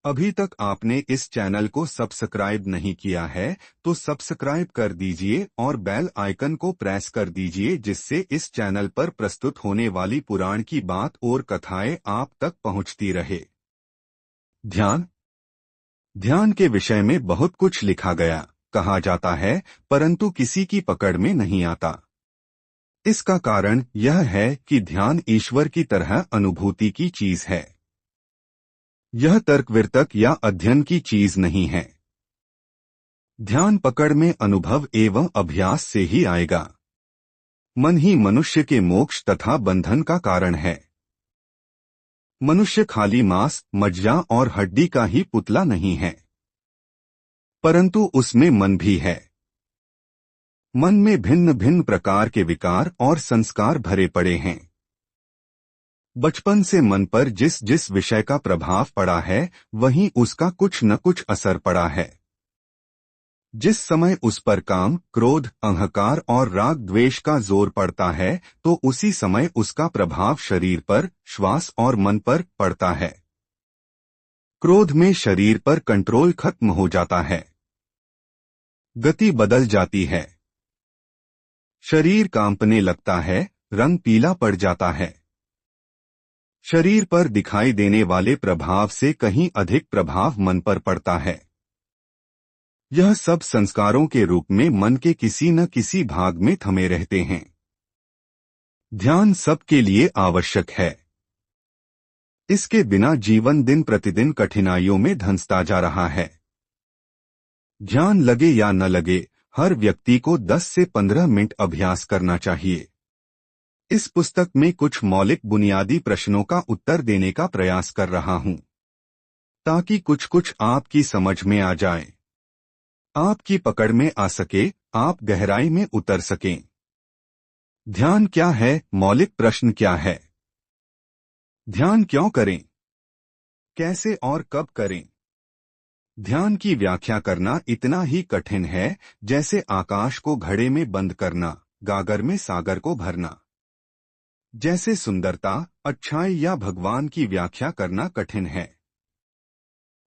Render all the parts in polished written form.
अभी तक आपने इस चैनल को सब्सक्राइब नहीं किया है तो सब्सक्राइब कर दीजिए और बेल आइकन को प्रेस कर दीजिए, जिससे इस चैनल पर प्रस्तुत होने वाली पुराण की बात और कथाएं आप तक पहुंचती रहे। ध्यान। ध्यान के विषय में बहुत कुछ लिखा गया, कहा जाता है, परंतु किसी की पकड़ में नहीं आता। इसका कारण यह है कि ध्यान ईश्वर की तरह अनुभूति की चीज है। यह तर्क वितर्क या अध्ययन की चीज नहीं है। ध्यान पकड़ में अनुभव एवं अभ्यास से ही आएगा। मन ही मनुष्य के मोक्ष तथा बंधन का कारण है। मनुष्य खाली मांस, मज्जा और हड्डी का ही पुतला नहीं है, परंतु उसमें मन भी है। मन में भिन्न भिन्न प्रकार के विकार और संस्कार भरे पड़े हैं। बचपन से मन पर जिस जिस विषय का प्रभाव पड़ा है, वहीं उसका कुछ न कुछ असर पड़ा है। जिस समय उस पर काम, क्रोध, अहंकार और राग द्वेष का जोर पड़ता है, तो उसी समय उसका प्रभाव शरीर पर, श्वास और मन पर पड़ता है। क्रोध में शरीर पर कंट्रोल खत्म हो जाता है, गति बदल जाती है, शरीर कांपने लगता है, रंग पीला पड़ जाता है। शरीर पर दिखाई देने वाले प्रभाव से कहीं अधिक प्रभाव मन पर पड़ता है। यह सब संस्कारों के रूप में मन के किसी न किसी भाग में थमे रहते हैं। ध्यान सबके लिए आवश्यक है। इसके बिना जीवन दिन प्रतिदिन कठिनाइयों में धंसता जा रहा है। ध्यान लगे या न लगे, हर व्यक्ति को 10 से 15 मिनट अभ्यास करना चाहिए। इस पुस्तक में कुछ मौलिक बुनियादी प्रश्नों का उत्तर देने का प्रयास कर रहा हूं, ताकि कुछ कुछ आपकी समझ में आ जाए, आपकी पकड़ में आ सके, आप गहराई में उतर सकें। ध्यान क्या है? मौलिक प्रश्न क्या है? ध्यान क्यों करें? कैसे और कब करें? ध्यान की व्याख्या करना इतना ही कठिन है जैसे आकाश को घड़े में बंद करना, गागर में सागर को भरना। जैसे सुंदरता, अच्छाई या भगवान की व्याख्या करना कठिन है।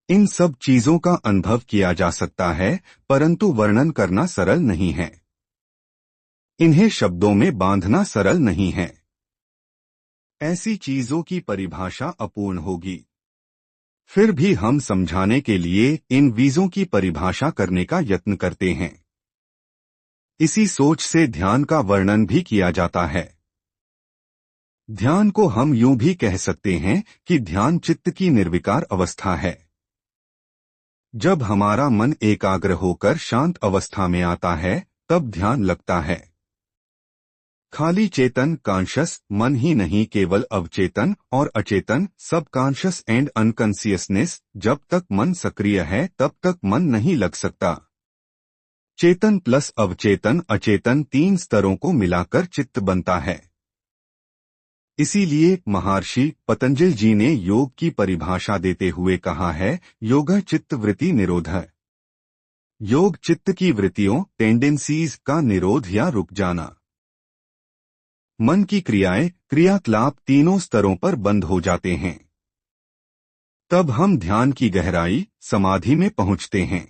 इन सब चीजों का अनुभव किया जा सकता है, परंतु वर्णन करना सरल नहीं है। इन्हें शब्दों में बांधना सरल नहीं है। ऐसी चीजों की परिभाषा अपूर्ण होगी। फिर भी हम समझाने के लिए इन बीजों की परिभाषा करने का यत्न करते हैं। इसी सोच से ध्यान का वर्णन भी किया जाता है। ध्यान को हम यूं भी कह सकते हैं कि ध्यान चित्त की निर्विकार अवस्था है। जब हमारा मन एकाग्र होकर शांत अवस्था में आता है, तब ध्यान लगता है। खाली चेतन कॉन्शियस मन ही नहीं, केवल अवचेतन और अचेतन सब कॉन्शियस एंड अनकॉन्शियसनेस। जब तक मन सक्रिय है तब तक मन नहीं लग सकता। चेतन प्लस अवचेतन अचेतन 3 स्तरों को मिलाकर चित्त बनता है। इसीलिए महर्षि पतंजलि जी ने योग की परिभाषा देते हुए कहा है, योग चित्त वृत्ति निरोध। योग चित्त की वृत्तियों, टेंडेंसीज का निरोध या रुक जाना। मन की क्रियाएं, क्रियाकलाप तीनों स्तरों पर बंद हो जाते हैं। तब हम ध्यान की गहराई, समाधि में पहुंचते हैं।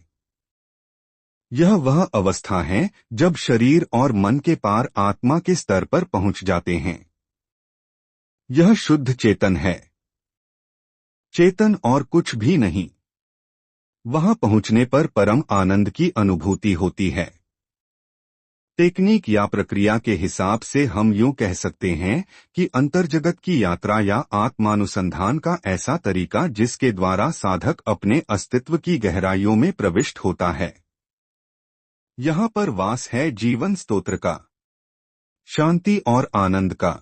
यह वह अवस्था है जब शरीर और मन के पार आत्मा के स्तर पर पहुंच जाते हैं। यह शुद्ध चेतन है, चेतन और कुछ भी नहीं। वहां पहुंचने पर परम आनंद की अनुभूति होती है। टेक्निक या प्रक्रिया के हिसाब से हम यूं कह सकते हैं कि अंतर्जगत की यात्रा या आत्मानुसंधान का ऐसा तरीका जिसके द्वारा साधक अपने अस्तित्व की गहराइयों में प्रविष्ट होता है। यहाँ पर वास है जीवन स्तोत्र का, शांति और आनंद का।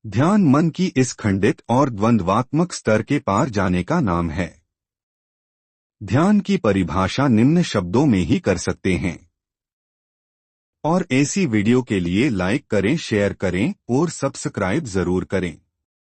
ध्यान मन की इस खंडित और द्वंद्वात्मक स्तर के पार जाने का नाम है। ध्यान की परिभाषा निम्न शब्दों में ही कर सकते हैं। और ऐसी वीडियो के लिए लाइक करें, शेयर करें और सब्सक्राइब जरूर करें।